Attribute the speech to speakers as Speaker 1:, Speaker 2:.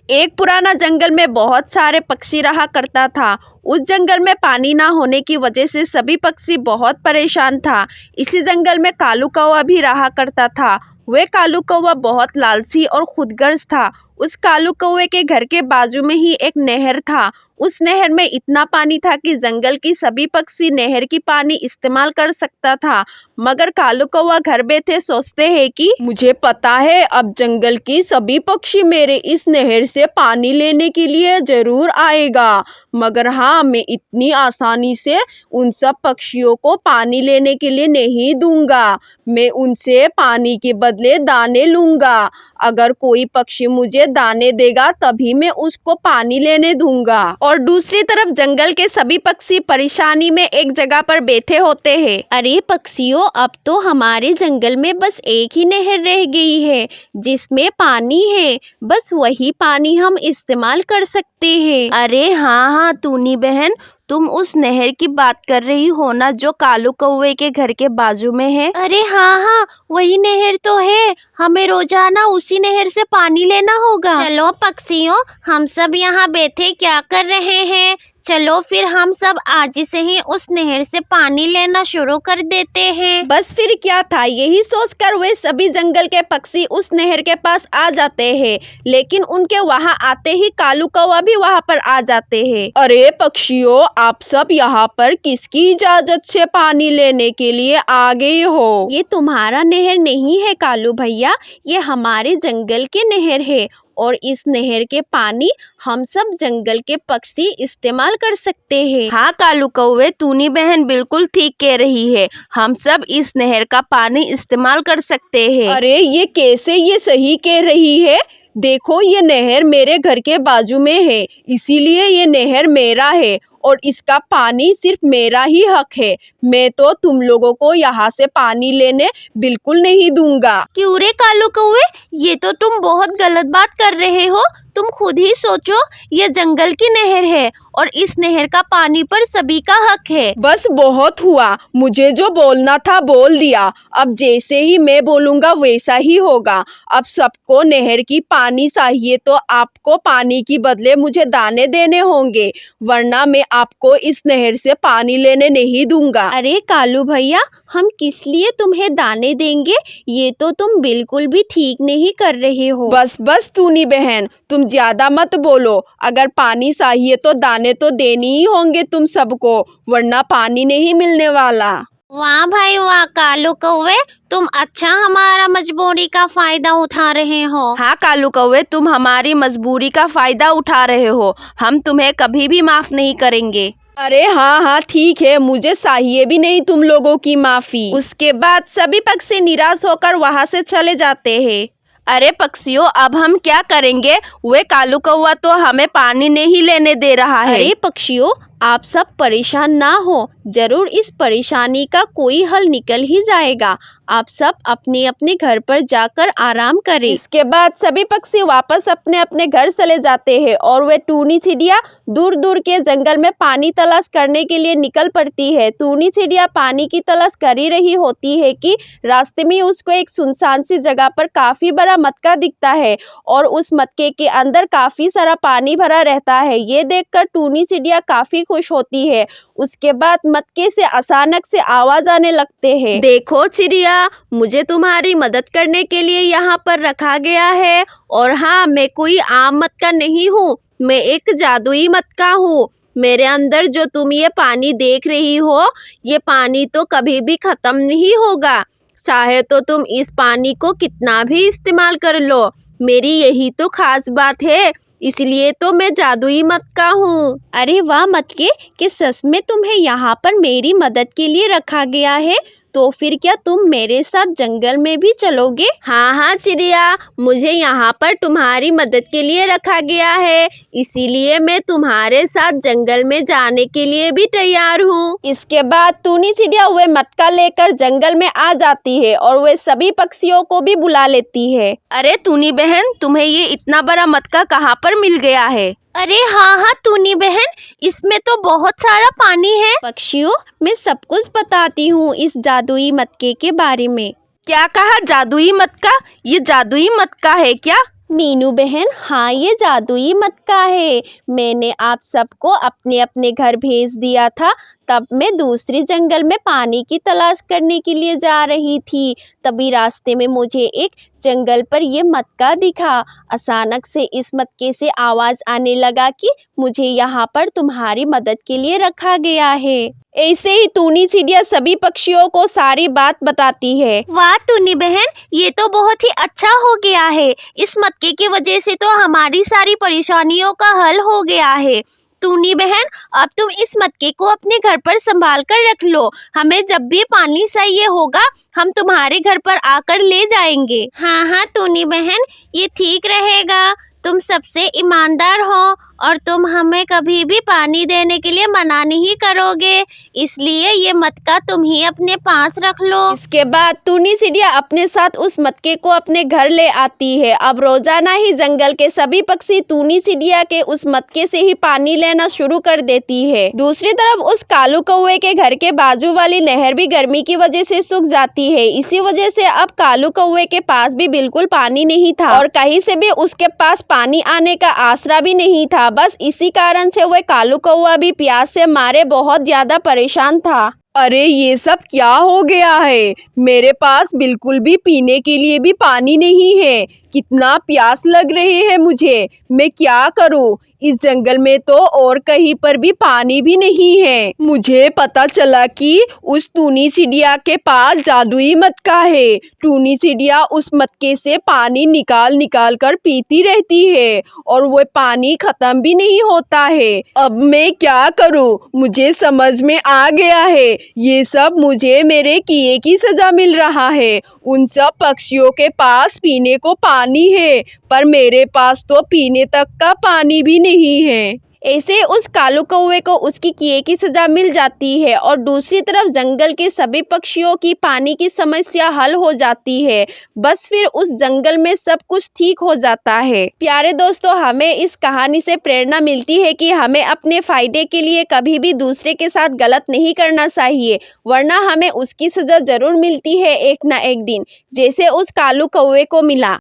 Speaker 1: एक पुराना जंगल में बहुत सारे पक्षी रहा करता था। उस जंगल में पानी ना होने की वजह से सभी पक्षी बहुत परेशान था। इसी जंगल में कालू कौवा भी रहा करता था। वह कालू कौवा बहुत लालची और खुदगर्ज था। उस कालू कौवे के घर के बाजू में ही एक नहर था। उस नहर में इतना पानी था कि जंगल की सभी पक्षी नहर की पानी इस्तेमाल कर सकता था। मगर कालू कौवा घर बैठे सोचते हैं कि मुझे पता है अब जंगल की सभी पक्षी मेरे इस नहर से पानी लेने के लिए जरूर आएगा, मगर हाँ, मैं इतनी आसानी से उन सब पक्षियों को पानी लेने के लिए नहीं दूंगा। मैं उनसे पानी के बदले दाने लूंगा। अगर कोई पक्षी मुझे दाने देगा तभी मैं उसको पानी लेने दूंगा। और दूसरी तरफ जंगल के सभी पक्षी परेशानी में एक जगह पर बैठे होते हैं।
Speaker 2: अरे पक्षियों, अब तो हमारे जंगल में बस एक ही नहर रह गई है जिसमें पानी है। बस वही पानी हम इस्तेमाल कर सकते हैं।
Speaker 1: अरे हाँ टूनी बहन, तुम उस नहर की बात कर रही हो ना जो कालू कौवे के घर के बाजू में है?
Speaker 2: अरे हाँ, वही नहर तो है। हमें रोजाना उसी नहर से पानी लेना होगा। चलो पक्षियों, हम सब यहाँ बैठे क्या कर रहे हैं? चलो फिर हम सब आज से ही उस नहर से पानी लेना शुरू कर देते हैं।
Speaker 1: बस फिर क्या था, यही सोचकर वे सभी जंगल के पक्षी उस नहर के पास आ जाते हैं। लेकिन उनके वहां आते ही कालू कौवा भी वहां पर आ जाते हैं।
Speaker 3: अरे पक्षियों, आप सब यहाँ पर किसकी इजाजत से पानी लेने के लिए आ गए हो?
Speaker 2: ये तुम्हारा नहर नहीं है कालू भैया, ये हमारे जंगल के नहर है और इस नहर के पानी हम सब जंगल के पक्षी इस्तेमाल कर सकते हैं।
Speaker 1: हाँ कालू कौवे, टूनी बहन बिल्कुल ठीक कह रही है। हम सब इस नहर का पानी इस्तेमाल कर सकते हैं।
Speaker 3: अरे ये कैसे ये सही कह रही है? देखो, ये नहर मेरे घर के बाजू में है, इसीलिए ये नहर मेरा है और इसका पानी सिर्फ मेरा ही हक है। मैं तो तुम लोगों को यहाँ से पानी लेने बिल्कुल नहीं दूंगा।
Speaker 2: क्यों रे कालू कौवे, ये तो तुम बहुत गलत बात कर रहे हो। तुम खुद ही सोचो, ये जंगल की नहर है और इस नहर का पानी पर सभी का हक है।
Speaker 3: बस बहुत हुआ, मुझे जो बोलना था बोल दिया। अब जैसे ही मैं बोलूँगा वैसा ही होगा। अब सबको नहर की पानी चाहिए तो आपको पानी की बदले मुझे दाने देने होंगे, वरना मैं आपको इस नहर से पानी लेने नहीं दूंगा।
Speaker 2: अरे कालू भैया, हम किस लिए तुम्हें दाने देंगे? ये तो तुम बिल्कुल भी ठीक नहीं कर रहे हो।
Speaker 3: बस टूनी बहन, तुम ज्यादा मत बोलो। अगर पानी चाहिए तो दाने तो देनी ही होंगे तुम सबको, वरना पानी नहीं मिलने वाला।
Speaker 2: वाह भाई वाह कालू कौवे, तुम अच्छा हमारा मजबूरी का फायदा उठा रहे हो।
Speaker 1: हाँ कालू कौवे, तुम हमारी मजबूरी का फायदा उठा रहे हो। हम तुम्हें कभी भी माफ नहीं करेंगे।
Speaker 3: अरे हाँ ठीक है, मुझे चाहिए भी नहीं तुम लोगों की माफी।
Speaker 1: उसके बाद सभी पक्षी निराश होकर वहां से चले जाते हैं। अरे पक्षियों, अब हम क्या करेंगे? वे कालू कौवा तो हमें पानी नहीं लेने दे रहा है।
Speaker 2: अरे पक्षियों, आप सब परेशान ना हो, जरूर इस परेशानी का कोई हल निकल ही जाएगा। आप सब अपने अपने घर पर जाकर आराम करें।
Speaker 3: इसके बाद सभी पक्षी वापस अपने अपने घर चले जाते हैं और वे टूनी चिड़िया दूर दूर के जंगल में पानी तलाश करने के लिए निकल पड़ती है। टूनी चिड़िया पानी की तलाश कर ही रही होती है कि रास्ते में उसको एक सुनसान सी जगह पर काफी बड़ा मटका दिखता है और उस मटके के अंदर काफी सारा पानी भरा रहता है। ये देखकर टूनी चिड़िया काफी खुश होती है। उसके बाद मटके से अचानक से आवाज आने लगते हैं।
Speaker 1: देखो चिड़िया, मुझे तुम्हारी मदद करने के लिए यहाँ पर रखा गया है। और हाँ, मैं कोई आम मटका नहीं हूँ, मैं एक जादुई मटका हूँ। मेरे अंदर जो तुम ये पानी देख रही हो, ये पानी तो कभी भी खत्म नहीं होगा। चाहे तो तुम इस पानी को कितना भी इस्तेमाल कर लो, मेरी यही तो खास बात है, इसलिए तो मैं जादुई मटका हूँ।
Speaker 2: अरे वाह मटके, कि सच में तुम्हें यहाँ पर मेरी मदद के लिए रखा गया है? तो फिर क्या तुम मेरे साथ जंगल में भी चलोगे?
Speaker 1: हाँ चिड़िया, मुझे यहाँ पर तुम्हारी मदद के लिए रखा गया है, इसीलिए मैं तुम्हारे साथ जंगल में जाने के लिए भी तैयार हूँ।
Speaker 3: इसके बाद टूनी चिड़िया वे मटका लेकर जंगल में आ जाती है और वे सभी पक्षियों को भी बुला लेती है।
Speaker 1: अरे टूनी बहन, तुम्हें ये इतना बड़ा मटका कहाँ पर मिल गया है?
Speaker 2: अरे हाँ टूनी बहन, इसमें तो बहुत सारा पानी है। पक्षियों, मैं सब कुछ बताती हूँ इस जादुई मटके के बारे में।
Speaker 1: क्या कहा? जादुई मटका? ये जादुई मटका है क्या?
Speaker 3: मीनू बहन, हाँ ये जादुई मटका है। मैंने आप सबको अपने अपने घर भेज दिया था। तब मैं दूसरे जंगल में पानी की तलाश करने के लिए जा रही थी। तभी रास्ते में मुझे एक जंगल पर ये मटका दिखा। अचानक से इस मटके से आवाज़ आने लगा कि मुझे यहाँ पर तुम्हारी मदद के लिए रखा गया है। ऐसे ही टूनी चिड़िया सभी पक्षियों को सारी बात बताती है।
Speaker 2: वाह टूनी बहन, ये तो बहुत ही अच्छा हो गया है। इस मटके की वजह से तो हमारी सारी परेशानियों का हल हो गया है। टूनी बहन, अब तुम इस मटके को अपने घर पर संभाल कर रख लो। हमें जब भी पानी चाहिए होगा हम तुम्हारे घर पर आकर ले जाएंगे। हाँ हाँ टूनी बहन, ये ठीक रहेगा। तुम सबसे ईमानदार हो और तुम हमें कभी भी पानी देने के लिए मना नहीं करोगे, इसलिए ये मटका तुम ही अपने पास रख लो।
Speaker 3: इसके बाद टूनी चिड़िया अपने साथ उस मटके को अपने घर ले आती है। अब रोजाना ही जंगल के सभी पक्षी टूनी चिड़िया के उस मटके से ही पानी लेना शुरू कर देती है। दूसरी तरफ उस कालू कौवे के घर के बाजू वाली नहर भी गर्मी की वजह से सूख जाती है। इसी वजह से अब कालू कौवे के पास भी बिल्कुल पानी नहीं था और कहीं से भी उसके पास पानी आने का आसरा भी नहीं था। बस इसी कारण से वह कालू कौवा भी प्यास से मारे बहुत ज्यादा परेशान था।
Speaker 4: अरे ये सब क्या हो गया है? मेरे पास बिल्कुल भी पीने के लिए भी पानी नहीं है। कितना प्यास लग रही है मुझे। मैं क्या करूं? इस जंगल में तो और कहीं पर भी पानी भी नहीं है। मुझे पता चला कि उस टूनी चिड़िया के पास जादुई मटका है। टूनी चिड़िया उस मटके से पानी निकाल निकाल कर पीती रहती है और वो पानी खत्म भी नहीं होता है। अब मैं क्या करूं? मुझे समझ में आ गया है। ये सब मुझे मेरे किए की सजा मिल रहा है। उन सब पक्षियों के पास पीने को पानी है, पर मेरे पास तो पीने तक का पानी भी नहीं है।
Speaker 3: ऐसे उस कालू कौवे को उसकी किए की सजा मिल जाती है और दूसरी तरफ जंगल के सभी पक्षियों की पानी की समस्या हल हो जाती है। बस फिर उस जंगल में सब कुछ ठीक हो जाता है। प्यारे दोस्तों, हमें इस कहानी से प्रेरणा मिलती है कि हमें अपने फायदे के लिए कभी भी दूसरे के साथ गलत नहीं करना चाहिए, वरना हमें उसकी सजा जरूर मिलती है एक ना एक दिन, जैसे उस कालू कौवे को मिला।